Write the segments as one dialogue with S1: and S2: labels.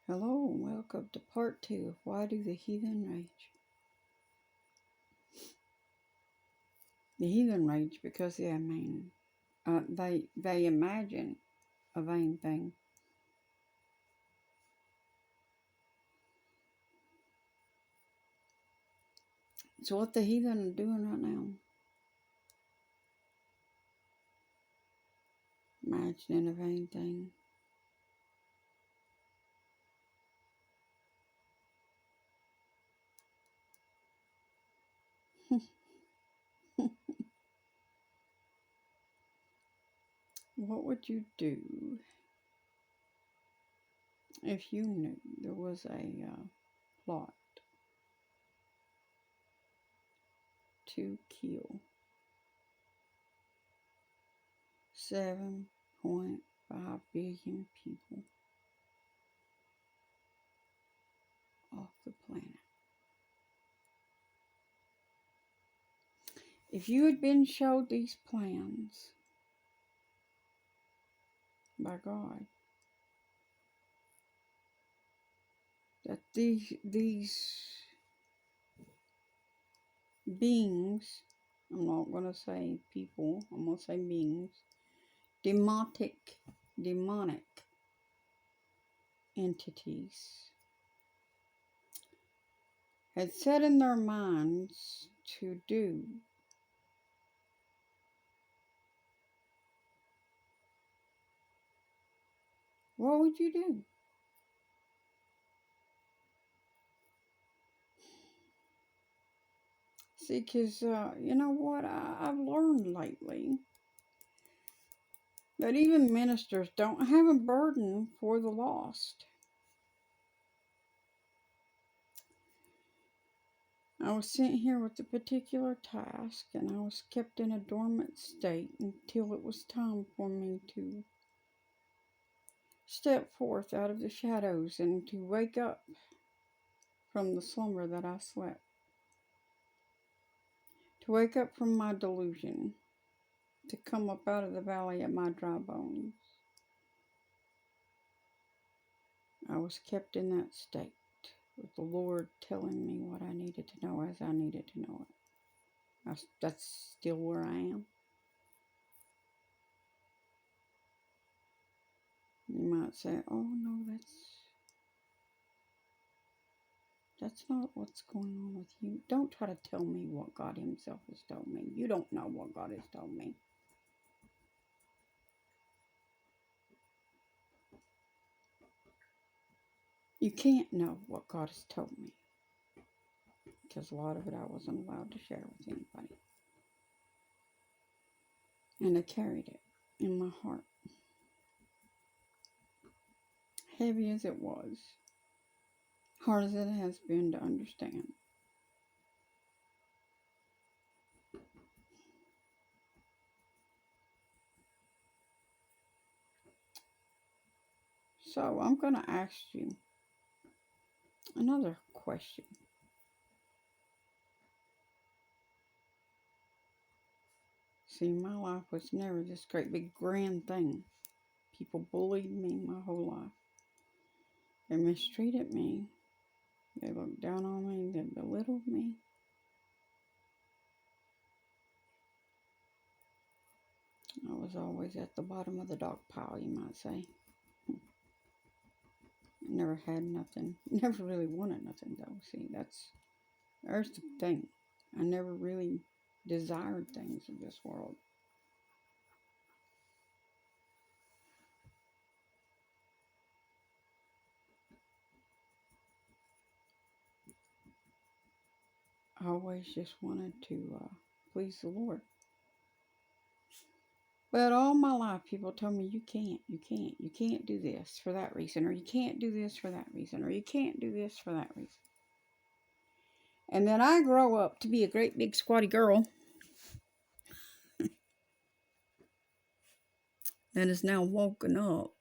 S1: Hello and welcome to part 2 of Why Do the Heathen Rage? The heathen rage because they imagine a vain thing. So what the heathen are doing right now, imagining a vain thing. What would you do if you knew there was a plot to kill 7.5 billion people off the planet? If you had been showed these plans by God, that these beings, I'm not going to say people, I'm going to say beings, demonic entities, had set in their minds to do, what would you do? See, because you know what, I've learned lately that even ministers don't have a burden for the lost. I was sent here with a particular task, and I was kept in a dormant state until it was time for me to step forth out of the shadows and to wake up from the slumber that I slept. To wake up from my delusion. To come up out of the valley of my dry bones. I was kept in that state with the Lord telling me what I needed to know as I needed to know it. That's still where I am. You might say, oh no, that's not what's going on with you. Don't try to tell me what God himself has told me. You don't know what God has told me. You can't know what God has told me, because a lot of it I wasn't allowed to share with anybody. And I carried it in my heart. Heavy as it was, hard as it has been to understand. So I'm going to ask you another question. See, my life was never this great big grand thing. People bullied me my whole life. They mistreated me. They looked down on me. They belittled me. I was always at the bottom of the dog pile, you might say. I never had nothing. Never really wanted nothing, though. See, there's the thing. I never really desired things of this world. I always just wanted to please the Lord. But all my life, people told me, you can't do this for that reason, or you can't do this for that reason, or you can't do this for that reason. And then I grow up to be a great big squatty girl that is now woken up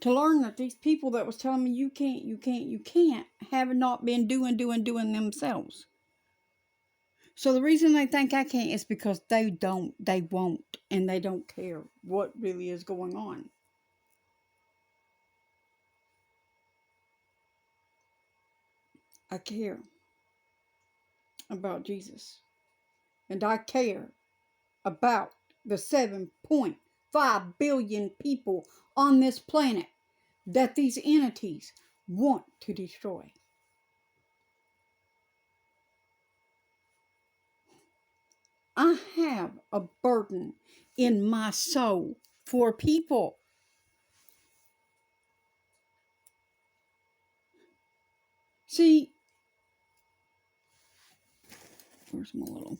S1: to learn that these people that was telling me you can't have not been doing themselves. So the reason they think I can't is because they won't, and they don't care what really is going on. I care about Jesus. And I care about the 7.5 billion people on this planet that these entities want to destroy. I have a burden in my soul for people. See, where's my little...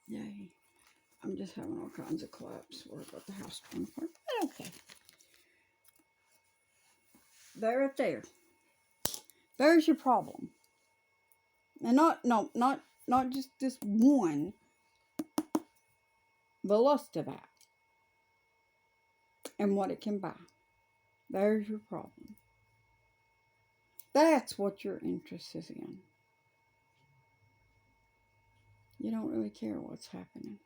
S1: Yay. I'm just having all kinds of collapse. Worry about the house torn apart. But okay. There it there. There's your problem. And not just this one, the lust of that and what it can buy. There's your problem. That's what your interest is in. You don't really care what's happening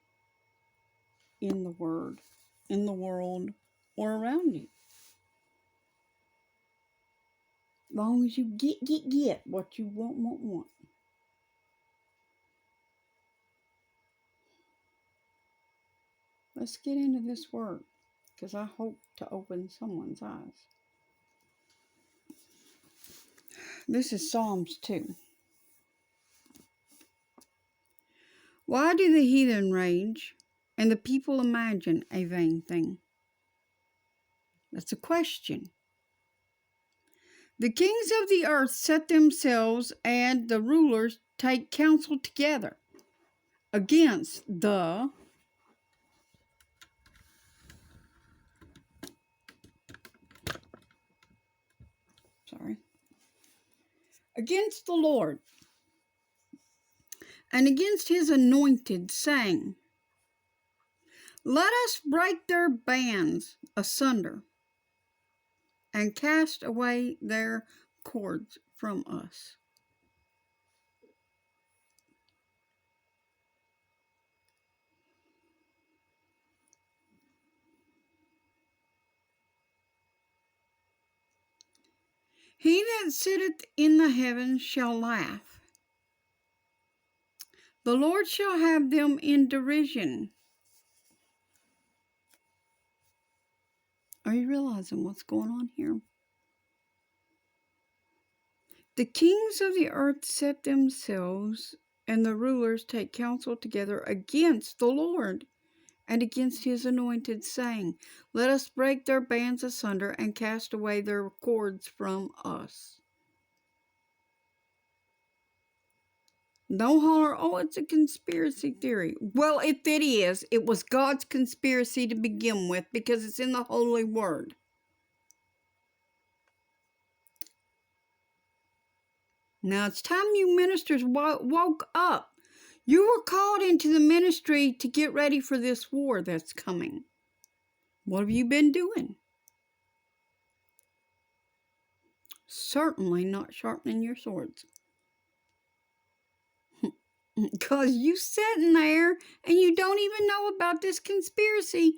S1: in the world, or around you. As long as you get what you want. Let's get into this word, because I hope to open someone's eyes. This is Psalms 2. Why do the heathen rage and the people imagine a vain thing? That's a question. The kings of the earth set themselves, and the rulers take counsel together against the against the Lord and against his anointed, saying, let us break their bands asunder and cast away their cords from us. He that sitteth in the heavens shall laugh. The Lord shall have them in derision. Are you realizing what's going on here? The kings of the earth set themselves, and the rulers take counsel together against the Lord and against his anointed, saying, let us break their bands asunder and cast away their cords from us. Don't holler, oh, it's a conspiracy theory. Well, if it is, it was God's conspiracy to begin with, because it's in the Holy Word. Now it's time you ministers woke up. You were called into the ministry to get ready for this war that's coming. What have you been doing? Certainly not sharpening your swords. Because you sitting there and you don't even know about this conspiracy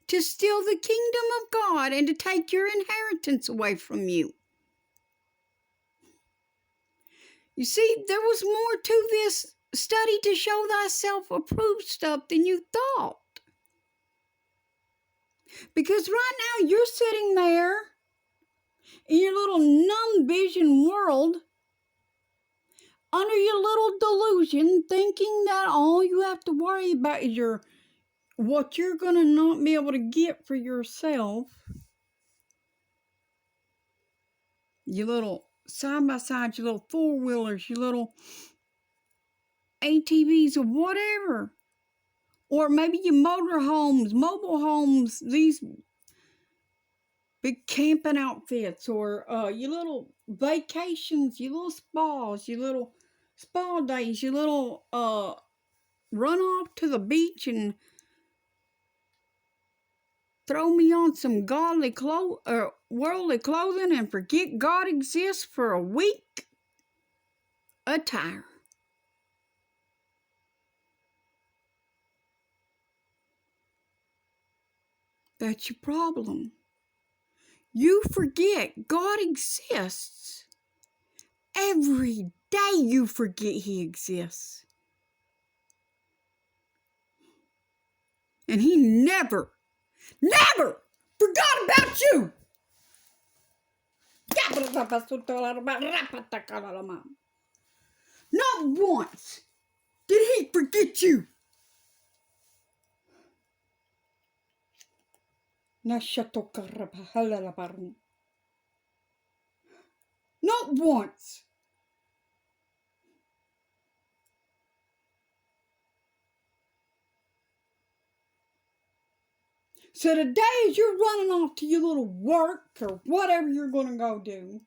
S1: to steal the kingdom of God and to take your inheritance away from you. You see, there was more to this study to show thyself approved stuff than you thought. Because right now you're sitting there in your little numb vision world, under your little delusion, thinking that all you have to worry about is what you're going to not be able to get for yourself. Your little side-by-sides, your little four-wheelers, your little ATVs or whatever. Or maybe your motorhomes, mobile homes, these big camping outfits, or your little vacations, your little spas, your little spa days, your little run off to the beach and throw me on some godly worldly clothing and forget God exists for a week attire. That's your problem. You forget God exists. Every day you forget He exists. And He never forgot about you. Not once did He forget you. Not once. So today, as you're running off to your little work or whatever you're going to go do,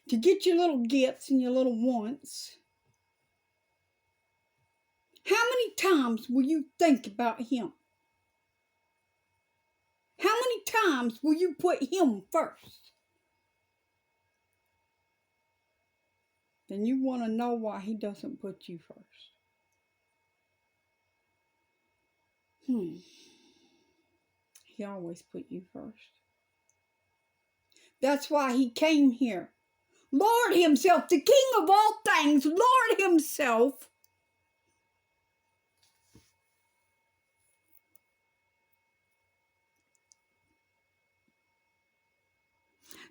S1: to get your little gets and your little wants, how many times will you think about Him? How many times will you put Him first? Then you want to know why He doesn't put you first. He always put you first. That's why He came here. Lord Himself, the King of all things, Lord Himself,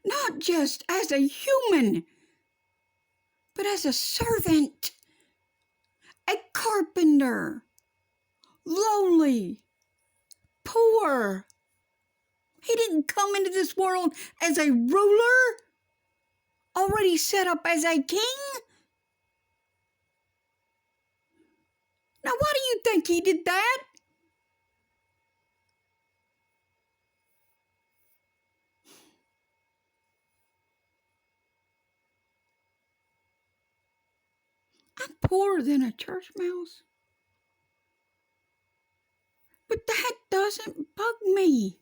S1: not just as a human, but as a servant, a carpenter, lowly, poor. He didn't come into this world as a ruler, already set up as a king. Now, why do you think He did that? I'm poorer than a church mouse. But that doesn't bug me.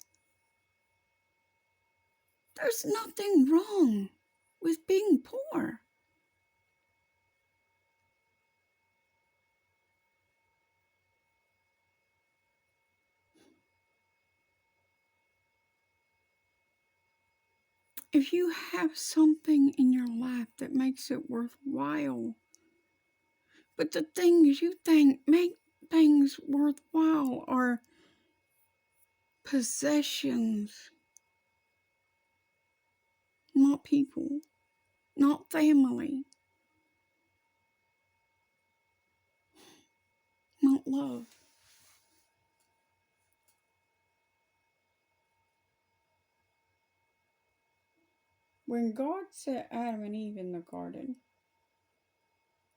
S1: There's nothing wrong with being poor. If you have something in your life that makes it worthwhile, but the things you think make things worthwhile are possessions, not people, not family, not love. When God set Adam and Eve in the garden,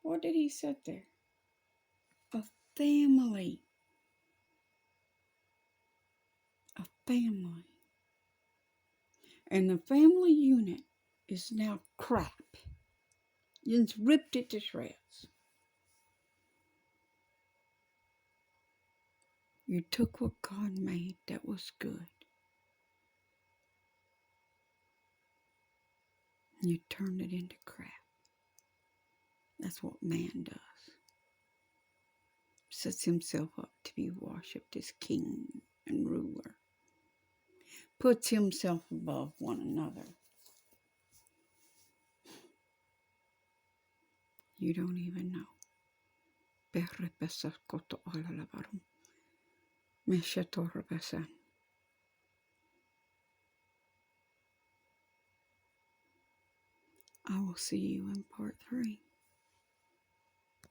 S1: what did He set there? A family. A family. And the family unit is now crap. You've ripped it to shreds. You took what God made that was good. You turned it into crap. That's what man does. Sets himself up to be worshipped as king and ruler. Puts himself above one another. You don't even know. I will see you in part 3.